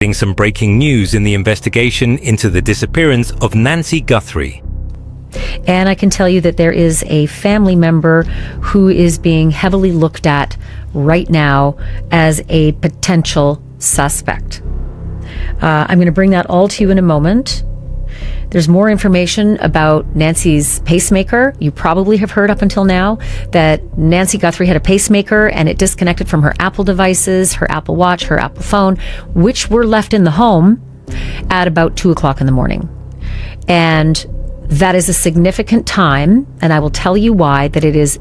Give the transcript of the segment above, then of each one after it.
Some breaking news in the investigation into the disappearance of Nancy Guthrie. And I can tell you that there is a family member who is being heavily looked at right now as a potential suspect. I'm going to bring that all to you in a moment. There's more information about Nancy's pacemaker. You probably have heard up until now that Nancy Guthrie had a pacemaker and it disconnected from her Apple devices, her Apple Watch, her Apple phone, which were left in the home at about 2 o'clock in the morning. And that is a significant time, and I will tell you why, that it is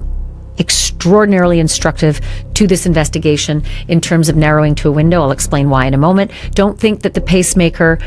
extraordinarily instructive to this investigation in terms of narrowing to a window. I'll explain why in a moment. Don't think that the pacemaker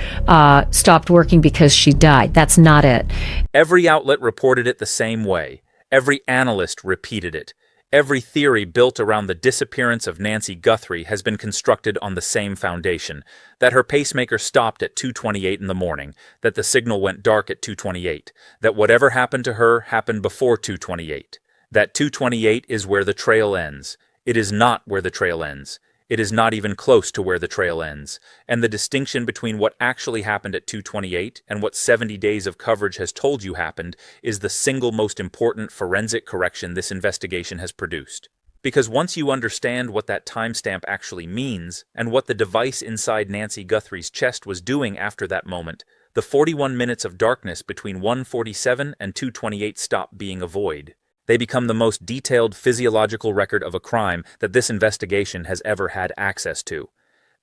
stopped working because she died. That's not it. Every outlet reported it the same way. Every analyst repeated it. Every theory built around the disappearance of Nancy Guthrie has been constructed on the same foundation, that her pacemaker stopped at 2:28 in the morning, that the signal went dark at 2:28, that whatever happened to her happened before 2:28. That 2:28 is where the trail ends. It is not where the trail ends. It is not even close to where the trail ends. And the distinction between what actually happened at 2:28 and what 70 days of coverage has told you happened is the single most important forensic correction this investigation has produced. Because once you understand what that timestamp actually means and what the device inside Nancy Guthrie's chest was doing after that moment, the 41 minutes of darkness between 1:47 and 2:28 stop being a void. They become the most detailed physiological record of a crime that this investigation has ever had access to.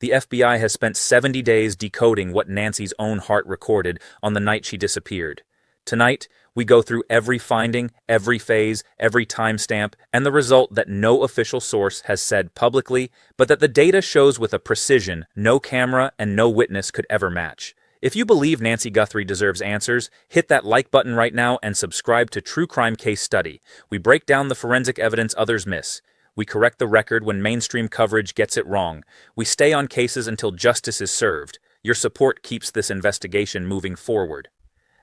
The FBI has spent 70 days decoding what Nancy's own heart recorded on the night she disappeared. Tonight, we go through every finding, every phase, every timestamp, and the result that no official source has said publicly, but that the data shows with a precision no camera and no witness could ever match. If you believe Nancy Guthrie deserves answers, hit that like button right now and subscribe to True Crime Case Study. We break down the forensic evidence others miss. We correct the record when mainstream coverage gets it wrong. We stay on cases until justice is served. Your support keeps this investigation moving forward.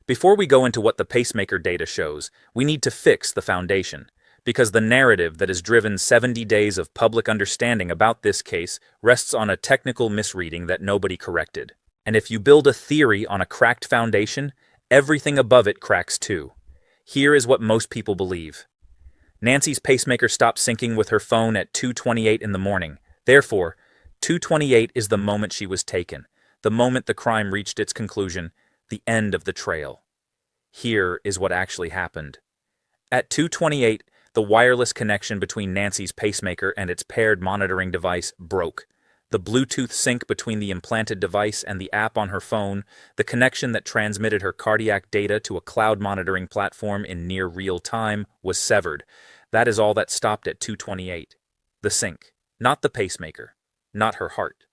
Before we go into what the pacemaker data shows, we need to fix the foundation. Because the narrative that has driven 70 days of public understanding about this case rests on a technical misreading that nobody corrected. And if you build a theory on a cracked foundation, everything above it cracks too. Here is what most people believe. Nancy's pacemaker stopped syncing with her phone at 2:28 in the morning. Therefore, 2:28 is the moment she was taken, the moment the crime reached its conclusion, the end of the trail. Here is what actually happened. At 2:28, the wireless connection between Nancy's pacemaker and its paired monitoring device broke. The Bluetooth sync between the implanted device and the app on her phone, the connection that transmitted her cardiac data to a cloud monitoring platform in near real time, was severed. That is all that stopped at 2:28. The sync, not the pacemaker, not her heart.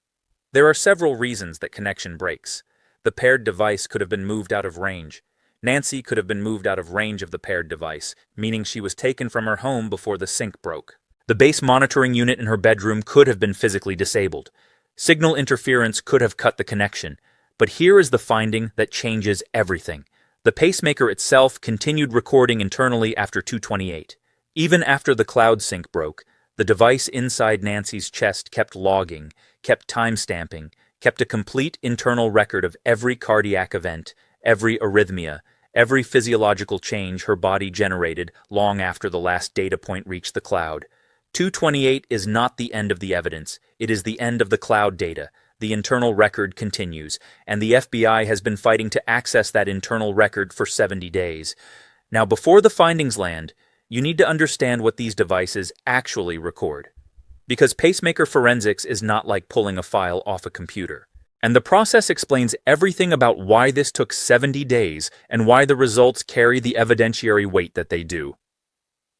There are several reasons that connection breaks. The paired device could have been moved out of range. Nancy could have been moved out of range of the paired device, meaning she was taken from her home before the sync broke. The base monitoring unit in her bedroom could have been physically disabled. Signal interference could have cut the connection. But here is the finding that changes everything. The pacemaker itself continued recording internally after 2:28. Even after the cloud sync broke, the device inside Nancy's chest kept logging, kept timestamping, kept a complete internal record of every cardiac event, every arrhythmia, every physiological change her body generated long after the last data point reached the cloud. 2:28 is not the end of the evidence. It is the end of the cloud data. The internal record continues, and the FBI has been fighting to access that internal record for 70 days. Now, before the findings land, you need to understand what these devices actually record. Because pacemaker forensics is not like pulling a file off a computer. And the process explains everything about why this took 70 days and why the results carry the evidentiary weight that they do.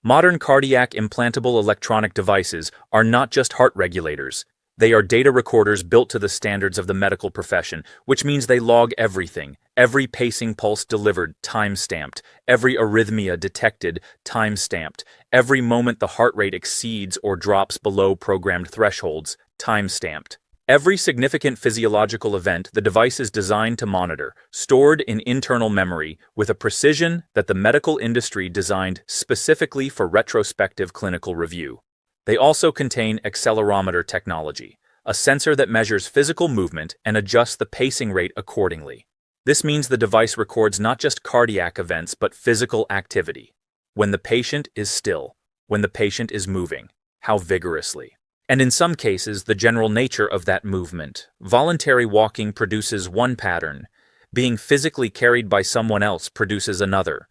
Modern cardiac implantable electronic devices are not just heart regulators. They are data recorders built to the standards of the medical profession, which means they log everything. Every pacing pulse delivered, time-stamped. Every arrhythmia detected, time-stamped. Every moment the heart rate exceeds or drops below programmed thresholds, time-stamped. Every significant physiological event the device is designed to monitor, stored in internal memory, with a precision that the medical industry designed specifically for retrospective clinical review. They also contain accelerometer technology, a sensor that measures physical movement and adjusts the pacing rate accordingly. This means the device records not just cardiac events but physical activity. When the patient is still, when the patient is moving, how vigorously. And in some cases, the general nature of that movement. Voluntary walking produces one pattern. Being physically carried by someone else produces another.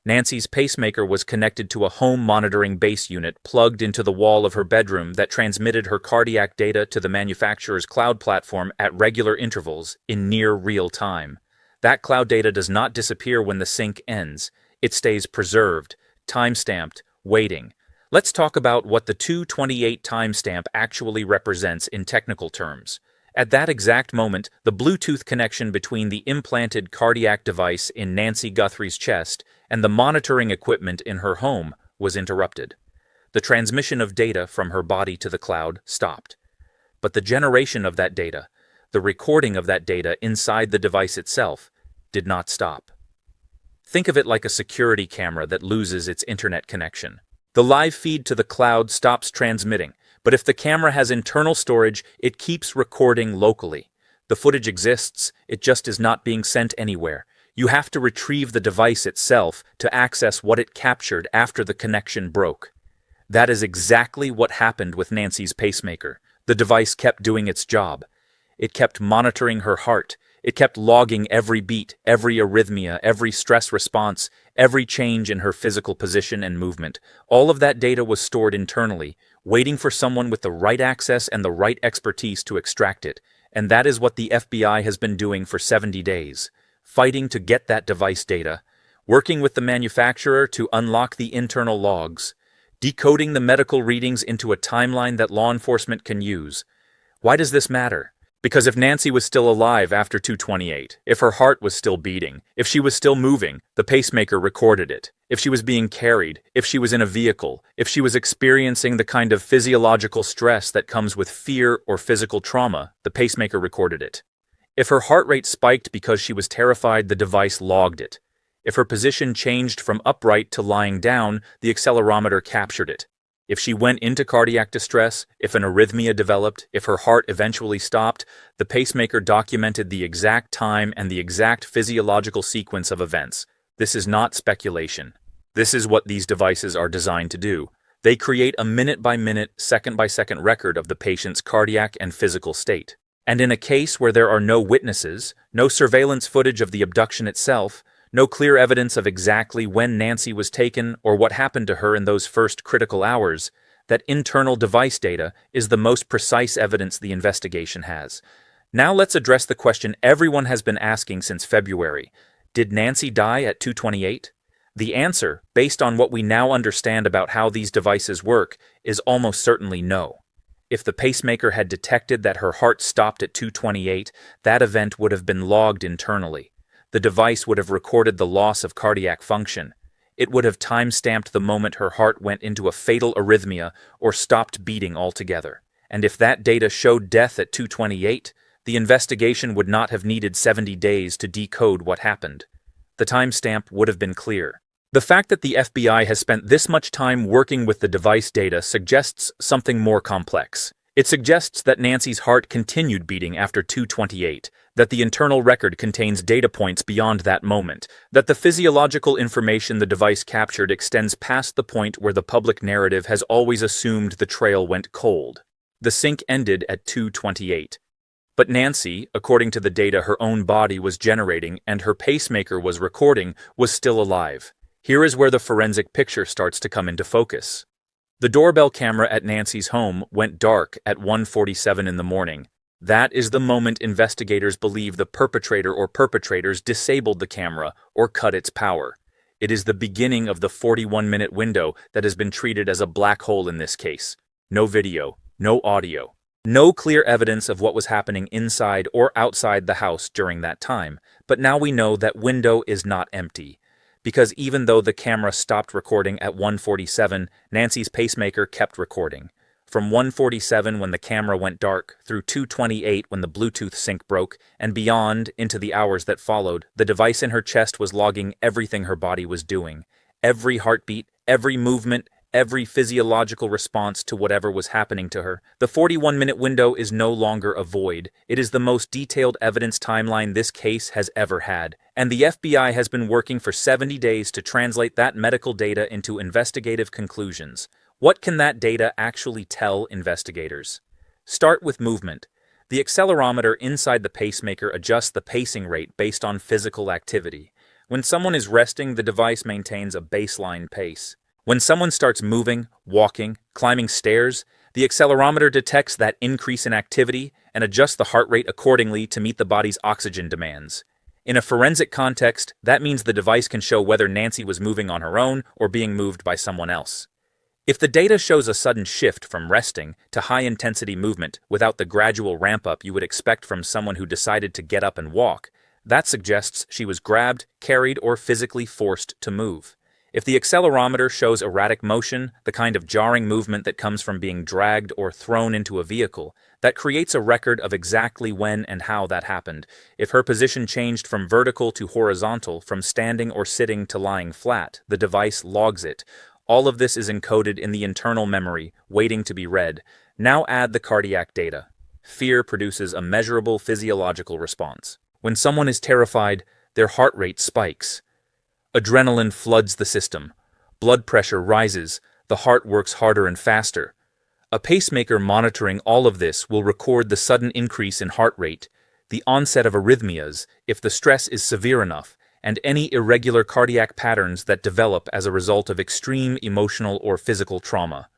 Nancy's pacemaker was connected to a home monitoring base unit plugged into the wall of her bedroom that transmitted her cardiac data to the manufacturer's cloud platform at regular intervals in near real time. That cloud data does not disappear when the sync ends. It stays preserved, time-stamped, waiting. Let's talk about what the 228 timestamp actually represents in technical terms. At that exact moment, the Bluetooth connection between the implanted cardiac device in Nancy Guthrie's chest and the monitoring equipment in her home was interrupted. The transmission of data from her body to the cloud stopped. But the generation of that data, the recording of that data inside the device itself, did not stop. Think of it like a security camera that loses its internet connection. The live feed to the cloud stops transmitting, but if the camera has internal storage, it keeps recording locally. The footage exists, it just is not being sent anywhere. You have to retrieve the device itself to access what it captured after the connection broke. That is exactly what happened with Nancy's pacemaker. The device kept doing its job. It kept monitoring her heart. It kept logging every beat, every arrhythmia, every stress response, every change in her physical position and movement. All of that data was stored internally, waiting for someone with the right access and the right expertise to extract it. And that is what the FBI has been doing for 70 days, fighting to get that device data, working with the manufacturer to unlock the internal logs, decoding the medical readings into a timeline that law enforcement can use. Why does this matter? Because if Nancy was still alive after 228, if her heart was still beating, if she was still moving, the pacemaker recorded it. If she was being carried, if she was in a vehicle, if she was experiencing the kind of physiological stress that comes with fear or physical trauma, the pacemaker recorded it. If her heart rate spiked because she was terrified, the device logged it. If her position changed from upright to lying down, the accelerometer captured it. If she went into cardiac distress, if an arrhythmia developed, if her heart eventually stopped, the pacemaker documented the exact time and the exact physiological sequence of events. This is not speculation. This is what these devices are designed to do. They create a minute-by-minute, second-by-second record of the patient's cardiac and physical state. And in a case where there are no witnesses, no surveillance footage of the abduction itself, no clear evidence of exactly when Nancy was taken or what happened to her in those first critical hours, that internal device data is the most precise evidence the investigation has. Now let's address the question everyone has been asking since February. Did Nancy die at 228? The answer, based on what we now understand about how these devices work, is almost certainly no. If the pacemaker had detected that her heart stopped at 228, that event would have been logged internally. The device would have recorded the loss of cardiac function. It would have time-stamped the moment her heart went into a fatal arrhythmia or stopped beating altogether. And if that data showed death at 228, the investigation would not have needed 70 days to decode what happened. The timestamp would have been clear. The fact that the FBI has spent this much time working with the device data suggests something more complex. It suggests that Nancy's heart continued beating after 228, that the internal record contains data points beyond that moment, that the physiological information the device captured extends past the point where the public narrative has always assumed the trail went cold. The sync ended at 228. But Nancy, according to the data her own body was generating and her pacemaker was recording, was still alive. Here is where the forensic picture starts to come into focus. The doorbell camera at Nancy's home went dark at 1:47 in the morning. That is the moment investigators believe the perpetrator or perpetrators disabled the camera or cut its power. It is the beginning of the 41-minute window that has been treated as a black hole in this case. No video, no audio, no clear evidence of what was happening inside or outside the house during that time. But now we know that window is not empty. Because even though the camera stopped recording at 1:47, Nancy's pacemaker kept recording. From 1:47 when the camera went dark, through 2:28 when the Bluetooth sync broke, and beyond into the hours that followed, the device in her chest was logging everything her body was doing. Every heartbeat, every movement, every physiological response to whatever was happening to her. The 41-minute window is no longer a void. It is the most detailed evidence timeline this case has ever had. And the FBI has been working for 70 days to translate that medical data into investigative conclusions. What can that data actually tell investigators? Start with movement. The accelerometer inside the pacemaker adjusts the pacing rate based on physical activity. When someone is resting, the device maintains a baseline pace. When someone starts moving, walking, climbing stairs, the accelerometer detects that increase in activity and adjusts the heart rate accordingly to meet the body's oxygen demands. In a forensic context, that means the device can show whether Nancy was moving on her own or being moved by someone else. If the data shows a sudden shift from resting to high-intensity movement without the gradual ramp-up you would expect from someone who decided to get up and walk, that suggests she was grabbed, carried, or physically forced to move. If the accelerometer shows erratic motion, the kind of jarring movement that comes from being dragged or thrown into a vehicle, that creates a record of exactly when and how that happened. If her position changed from vertical to horizontal, from standing or sitting to lying flat, the device logs it. All of this is encoded in the internal memory, waiting to be read. Now add the cardiac data. Fear produces a measurable physiological response. When someone is terrified, their heart rate spikes. Adrenaline floods the system. Blood pressure rises. The heart works harder and faster. A pacemaker monitoring all of this will record the sudden increase in heart rate, the onset of arrhythmias, if the stress is severe enough, and any irregular cardiac patterns that develop as a result of extreme emotional or physical trauma.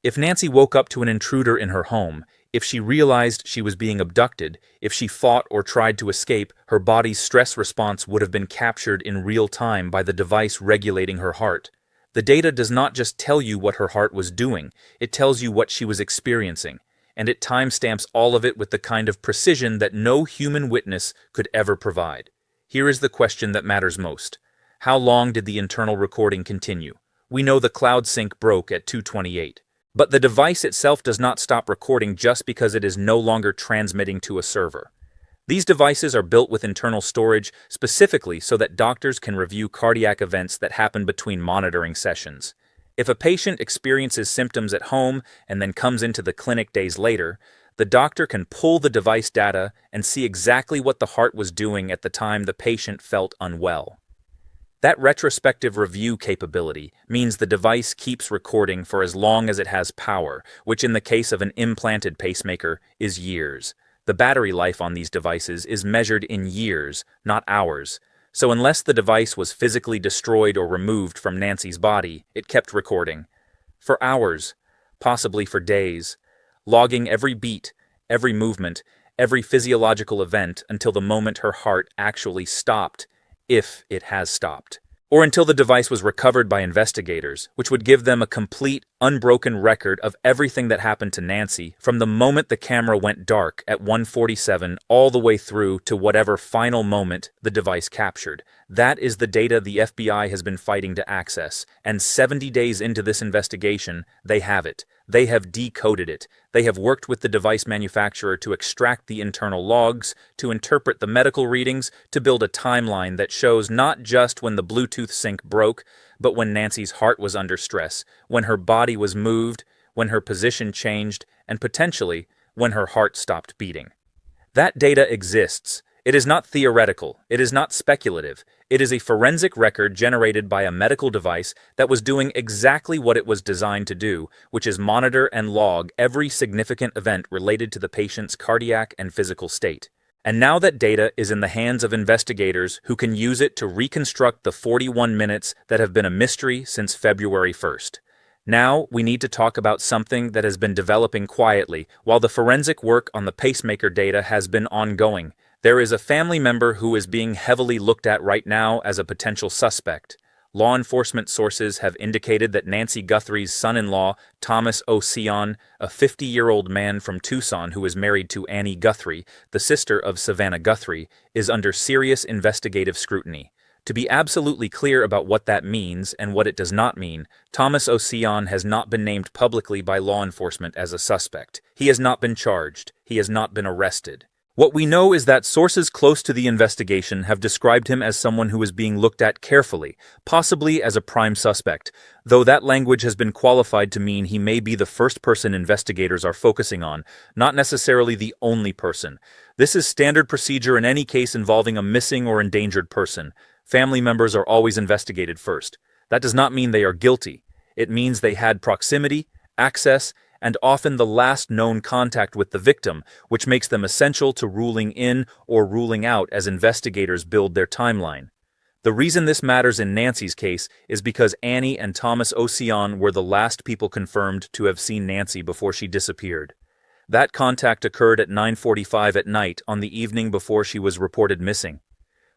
If Nancy woke up to an intruder in her home, if she realized she was being abducted, if she fought or tried to escape, her body's stress response would have been captured in real time by the device regulating her heart. The data does not just tell you what her heart was doing, it tells you what she was experiencing, and it timestamps all of it with the kind of precision that no human witness could ever provide. Here is the question that matters most. How long did the internal recording continue? We know the cloud sync broke at 2:28. But the device itself does not stop recording just because it is no longer transmitting to a server. These devices are built with internal storage specifically so that doctors can review cardiac events that happen between monitoring sessions. If a patient experiences symptoms at home and then comes into the clinic days later, the doctor can pull the device data and see exactly what the heart was doing at the time the patient felt unwell. That retrospective review capability means the device keeps recording for as long as it has power, which in the case of an implanted pacemaker is years. The battery life on these devices is measured in years, not hours. So unless the device was physically destroyed or removed from Nancy's body, it kept recording. For hours, possibly for days, logging every beat, every movement, every physiological event until the moment her heart actually stopped, if it has stopped, or until the device was recovered by investigators, which would give them a complete, unbroken record of everything that happened to Nancy from the moment the camera went dark at 1:47 all the way through to whatever final moment the device captured. That is the data the FBI has been fighting to access, and 70 days into this investigation, they have it. They have decoded it. They have worked with the device manufacturer to extract the internal logs, to interpret the medical readings, to build a timeline that shows not just when the Bluetooth sync broke, but when Nancy's heart was under stress, when her body was moved, when her position changed, and potentially when her heart stopped beating. That data exists. It is not theoretical. It is not speculative. It is a forensic record generated by a medical device that was doing exactly what it was designed to do, which is monitor and log every significant event related to the patient's cardiac and physical state. And now that data is in the hands of investigators who can use it to reconstruct the 41 minutes that have been a mystery since February 1st. Now we need to talk about something that has been developing quietly while the forensic work on the pacemaker data has been ongoing. There is a family member who is being heavily looked at right now as a potential suspect. Law enforcement sources have indicated that Nancy Guthrie's son-in-law, Thomas O'Sion, a 50-year-old man from Tucson who is married to Annie Guthrie, the sister of Savannah Guthrie, is under serious investigative scrutiny. To be absolutely clear about what that means and what it does not mean, Thomas O'Sion has not been named publicly by law enforcement as a suspect. He has not been charged. He has not been arrested. What we know is that sources close to the investigation have described him as someone who is being looked at carefully, possibly as a prime suspect, though that language has been qualified to mean he may be the first person investigators are focusing on, not necessarily the only person. This is standard procedure in any case involving a missing or endangered person. Family members are always investigated first. That does not mean they are guilty. It means they had proximity, access, and often the last known contact with the victim, which makes them essential to ruling in or ruling out as investigators build their timeline. The reason this matters in Nancy's case is because Annie and Thomas Ocean were the last people confirmed to have seen Nancy before she disappeared. That contact occurred at 9:45 at night on the evening before she was reported missing.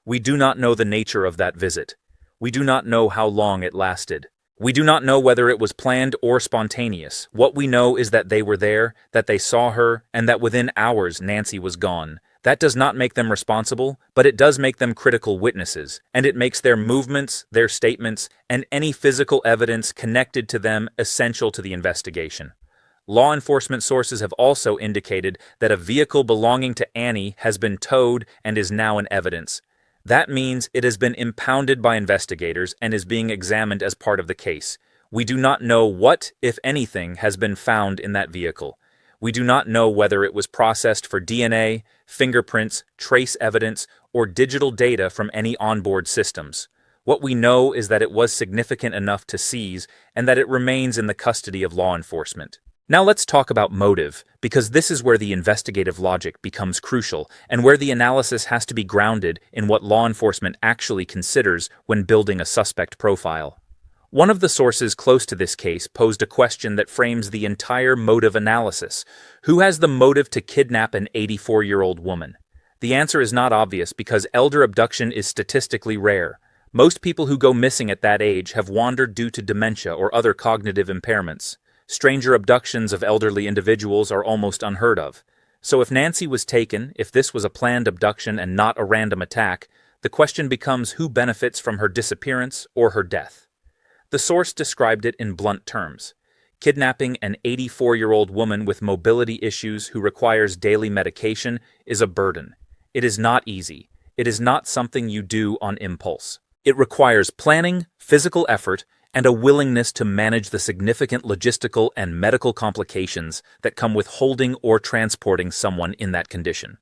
We do not know the nature of that visit. We do not know how long it lasted. We do not know whether it was planned or spontaneous. What we know is that they were there, that they saw her, and that within hours Nancy was gone. That does not make them responsible, but it does make them critical witnesses, and it makes their movements, their statements, and any physical evidence connected to them essential to the investigation. Law enforcement sources have also indicated that a vehicle belonging to Annie has been towed and is now in evidence. That means it has been impounded by investigators and is being examined as part of the case. We do not know what, if anything, has been found in that vehicle. We do not know whether it was processed for DNA, fingerprints, trace evidence, or digital data from any onboard systems. What we know is that it was significant enough to seize and that it remains in the custody of law enforcement. Now let's talk about motive, because this is where the investigative logic becomes crucial and where the analysis has to be grounded in what law enforcement actually considers when building a suspect profile. One of the sources close to this case posed a question that frames the entire motive analysis. Who has the motive to kidnap an 84-year-old woman? The answer is not obvious because elder abduction is statistically rare. Most people who go missing at that age have wandered due to dementia or other cognitive impairments. Stranger abductions of elderly individuals are almost unheard of. So if Nancy was taken, if this was a planned abduction and not a random attack, the question becomes who benefits from her disappearance or her death. The source described it in blunt terms. Kidnapping an 84-year-old woman with mobility issues who requires daily medication is a burden. It is not easy. It is not something you do on impulse. It requires planning, physical effort, and a willingness to manage the significant logistical and medical complications that come with holding or transporting someone in that condition.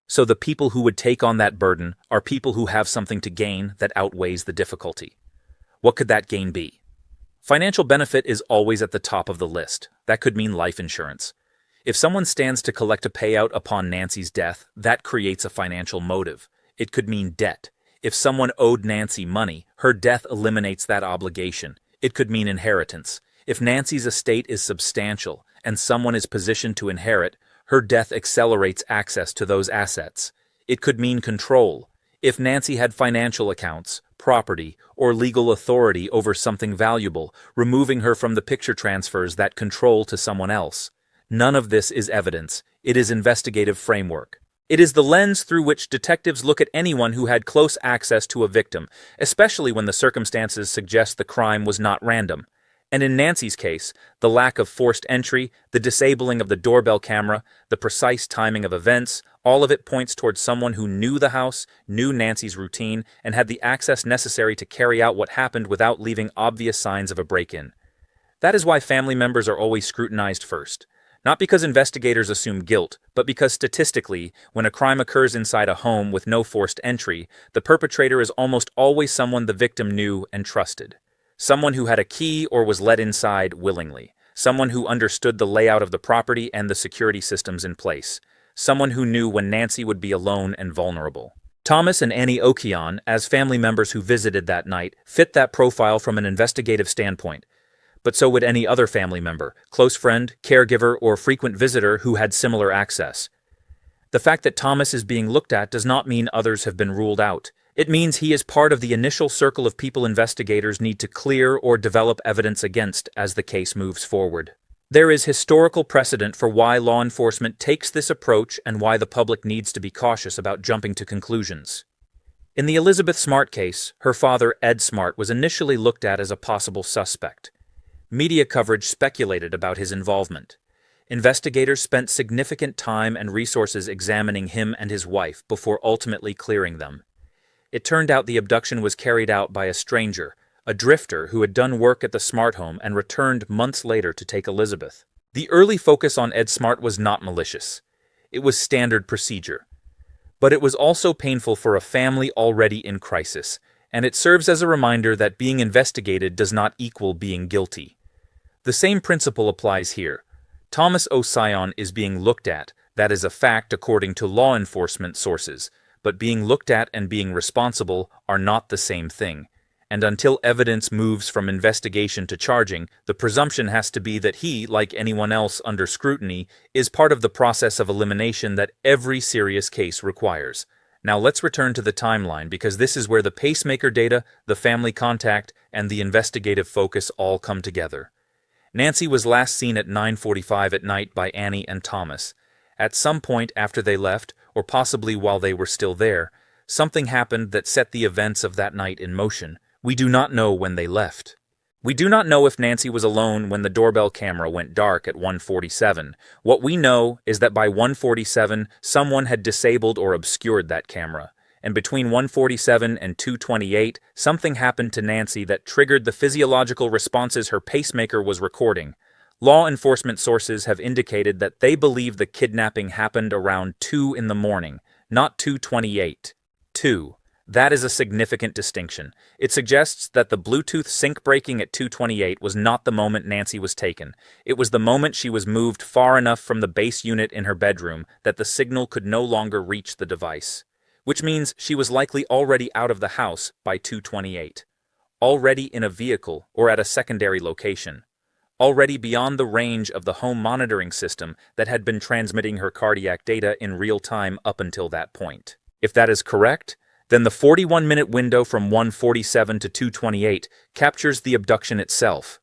So the people who would take on that burden are people who have something to gain that outweighs the difficulty. What could that gain be? Financial benefit is always at the top of the list. That could mean life insurance. If someone stands to collect a payout upon Nancy's death, that creates a financial motive. It could mean debt. If someone owed Nancy money, her death eliminates that obligation. It could mean inheritance. If Nancy's estate is substantial and someone is positioned to inherit, her death accelerates access to those assets. It could mean control. If Nancy had financial accounts, property, or legal authority over something valuable, removing her from the picture transfers that control to someone else. None of this is evidence. It is investigative framework. It is the lens through which detectives look at anyone who had close access to a victim, especially when the circumstances suggest the crime was not random. And in Nancy's case, the lack of forced entry, the disabling of the doorbell camera, the precise timing of events, all of it points towards someone who knew the house, knew Nancy's routine, and had the access necessary to carry out what happened without leaving obvious signs of a break-in. That is why family members are always scrutinized first. Not because investigators assume guilt, but because statistically, when a crime occurs inside a home with no forced entry, the perpetrator is almost always someone the victim knew and trusted. Someone who had a key or was let inside willingly. Someone who understood the layout of the property and the security systems in place. Someone who knew when Nancy would be alone and vulnerable. Thomas and Annie Ocean, as family members who visited that night, fit that profile from an investigative standpoint. But so would any other family member, close friend, caregiver, or frequent visitor who had similar access. The fact that Thomas is being looked at does not mean others have been ruled out. It means he is part of the initial circle of people investigators need to clear or develop evidence against as the case moves forward. There is historical precedent for why law enforcement takes this approach and why the public needs to be cautious about jumping to conclusions. In the Elizabeth Smart case, her father, Ed Smart, was initially looked at as a possible suspect. Media coverage speculated about his involvement. Investigators spent significant time and resources examining him and his wife before ultimately clearing them. It turned out the abduction was carried out by a stranger, a drifter who had done work at the Smart home and returned months later to take Elizabeth. The early focus on Ed Smart was not malicious. It was standard procedure. But it was also painful for a family already in crisis, and it serves as a reminder that being investigated does not equal being guilty. The same principle applies here. Thomas O'Sion is being looked at, that is a fact according to law enforcement sources, but being looked at and being responsible are not the same thing. And until evidence moves from investigation to charging, the presumption has to be that he, like anyone else under scrutiny, is part of the process of elimination that every serious case requires. Now let's return to the timeline because this is where the pacemaker data, the family contact, and the investigative focus all come together. Nancy was last seen at 9:45 at night by Annie and Thomas. At some point after they left, or possibly while they were still there, something happened that set the events of that night in motion. We do not know when they left. We do not know if Nancy was alone when the doorbell camera went dark at 1:47. What we know is that by 1:47, someone had disabled or obscured that camera. And between 1:47 and 2:28, something happened to Nancy that triggered the physiological responses her pacemaker was recording. Law enforcement sources have indicated that they believe the kidnapping happened around 2 in the morning, not 2:28. 2. That is a significant distinction. It suggests that the Bluetooth sync breaking at 2:28 was not the moment Nancy was taken. It was the moment she was moved far enough from the base unit in her bedroom that the signal could no longer reach the device. Which means she was likely already out of the house by 2:28. Already in a vehicle or at a secondary location. Already beyond the range of the home monitoring system that had been transmitting her cardiac data in real time up until that point. If that is correct, then the 41-minute window from 1:47 to 2:28 captures the abduction itself.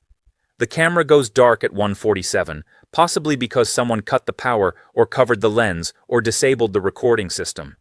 The camera goes dark at 1:47, possibly because someone cut the power or covered the lens or disabled the recording system.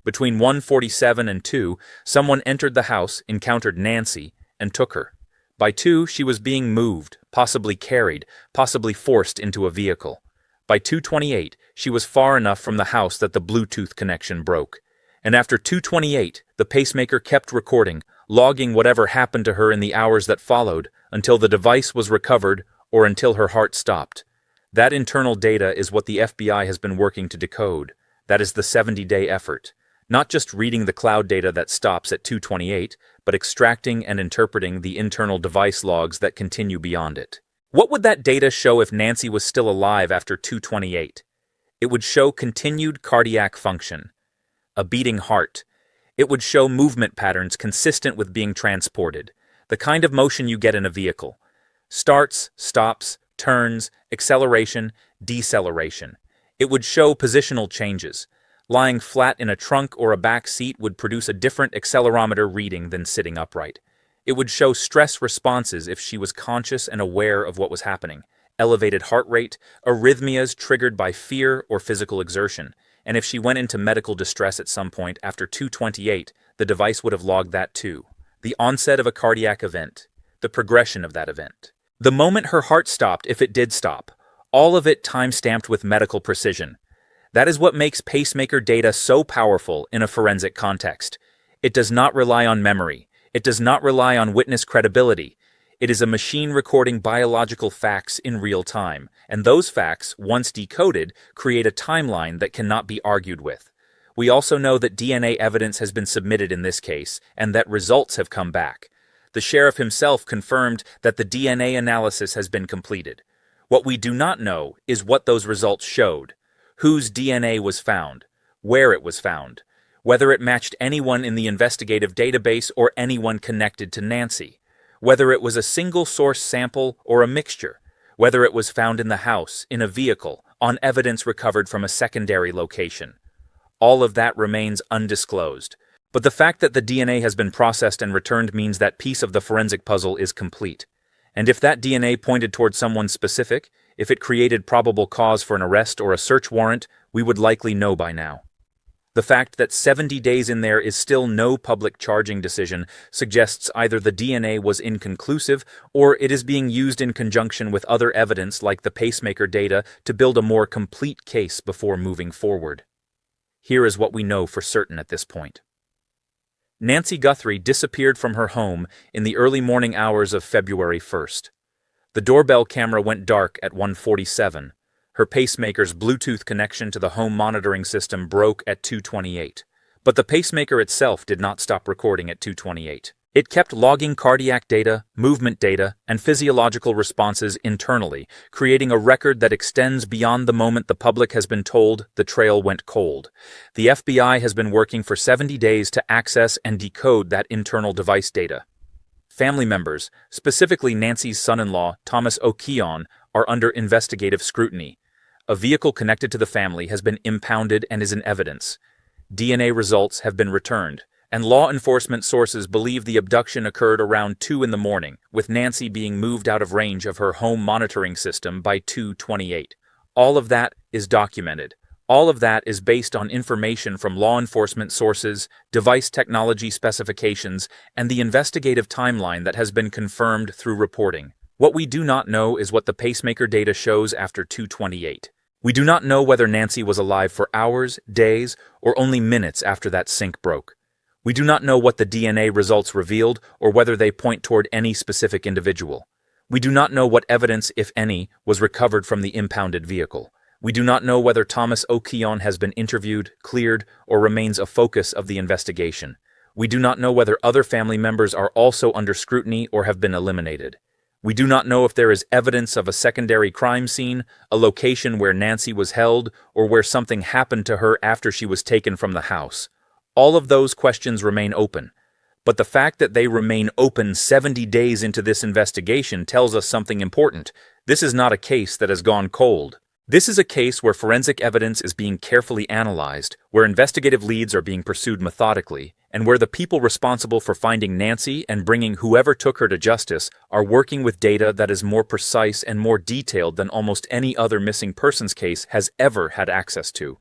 Between 1:47 and 2, someone entered the house, encountered Nancy, and took her. By 2, she was being moved, possibly carried, possibly forced into a vehicle. By 2:28, she was far enough from the house that the Bluetooth connection broke. And after 2:28, the pacemaker kept recording, logging whatever happened to her in the hours that followed, until the device was recovered or until her heart stopped. That internal data is what the FBI has been working to decode. That is the 70-day effort. Not just reading the cloud data that stops at 2:28, but extracting and interpreting the internal device logs that continue beyond it. What would that data show if Nancy was still alive after 2:28? It would show continued cardiac function. A beating heart. It would show movement patterns consistent with being transported, the kind of motion you get in a vehicle. Starts, stops, turns, acceleration, deceleration. It would show positional changes. Lying flat in a trunk or a back seat would produce a different accelerometer reading than sitting upright. It would show stress responses if she was conscious and aware of what was happening. Elevated heart rate, arrhythmias triggered by fear or physical exertion. And if she went into medical distress at some point after 2:28, the device would have logged that too. The onset of a cardiac event, the progression of that event. The moment her heart stopped, if it did stop, all of it time-stamped with medical precision. That is what makes pacemaker data so powerful in a forensic context. It does not rely on memory. It does not rely on witness credibility. It is a machine recording biological facts in real time, and those facts, once decoded, create a timeline that cannot be argued with. We also know that DNA evidence has been submitted in this case, and that results have come back. The sheriff himself confirmed that the DNA analysis has been completed. What we do not know is what those results showed, whose DNA was found, where it was found, whether it matched anyone in the investigative database or anyone connected to Nancy. Whether it was a single source sample or a mixture, whether it was found in the house, in a vehicle, on evidence recovered from a secondary location. All of that remains undisclosed. But the fact that the DNA has been processed and returned means that piece of the forensic puzzle is complete. And if that DNA pointed toward someone specific, if it created probable cause for an arrest or a search warrant, we would likely know by now. The fact that 70 days in there is still no public charging decision suggests either the DNA was inconclusive or it is being used in conjunction with other evidence like the pacemaker data to build a more complete case before moving forward. Here is what we know for certain at this point. Nancy Guthrie disappeared from her home in the early morning hours of February 1st. The doorbell camera went dark at 1:47. Her pacemaker's Bluetooth connection to the home monitoring system broke at 2:28. But the pacemaker itself did not stop recording at 2:28. It kept logging cardiac data, movement data, and physiological responses internally, creating a record that extends beyond the moment the public has been told the trail went cold. The FBI has been working for 70 days to access and decode that internal device data. Family members, specifically Nancy's son-in-law, Thomas O'Keefe, are under investigative scrutiny. A vehicle connected to the family has been impounded and is in evidence. DNA results have been returned, and law enforcement sources believe the abduction occurred around 2 in the morning, with Nancy being moved out of range of her home monitoring system by 2:28. All of that is documented. All of that is based on information from law enforcement sources, device technology specifications, and the investigative timeline that has been confirmed through reporting. What we do not know is what the pacemaker data shows after 2:28. We do not know whether Nancy was alive for hours, days, or only minutes after that sync broke. We do not know what the DNA results revealed or whether they point toward any specific individual. We do not know what evidence, if any, was recovered from the impounded vehicle. We do not know whether Thomas O'Keefe has been interviewed, cleared, or remains a focus of the investigation. We do not know whether other family members are also under scrutiny or have been eliminated. We do not know if there is evidence of a secondary crime scene, a location where Nancy was held, or where something happened to her after she was taken from the house. All of those questions remain open. But the fact that they remain open 70 days into this investigation tells us something important. This is not a case that has gone cold. This is a case where forensic evidence is being carefully analyzed, where investigative leads are being pursued methodically, and where the people responsible for finding Nancy and bringing whoever took her to justice are working with data that is more precise and more detailed than almost any other missing persons case has ever had access to.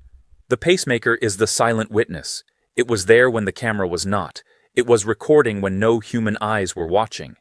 The pacemaker is the silent witness. It was there when the camera was not. It was recording when no human eyes were watching.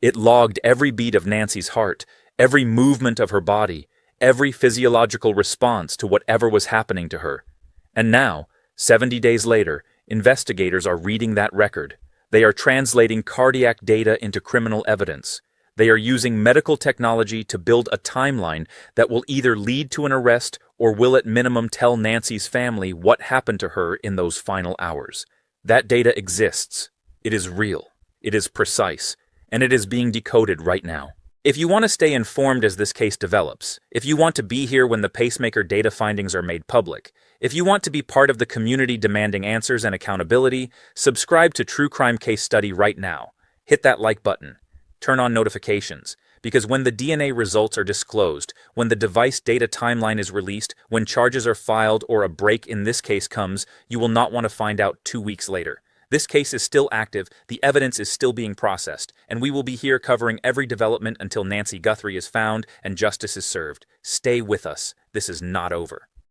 It logged every beat of Nancy's heart, every movement of her body, every physiological response to whatever was happening to her. And now, 70 days later, investigators are reading that record. They are translating cardiac data into criminal evidence. They are using medical technology to build a timeline that will either lead to an arrest or will at minimum tell Nancy's family what happened to her in those final hours. That data exists. It is real. It is precise. And it is being decoded right now. If you want to stay informed as this case develops, if you want to be here when the pacemaker data findings are made public, if you want to be part of the community demanding answers and accountability, subscribe to True Crime Case Study right now. Hit that like button. Turn on notifications, because when the DNA results are disclosed, when the device data timeline is released, when charges are filed or a break in this case comes, you will not want to find out 2 weeks later. This case is still active, the evidence is still being processed, and we will be here covering every development until Nancy Guthrie is found and justice is served. Stay with us. This is not over.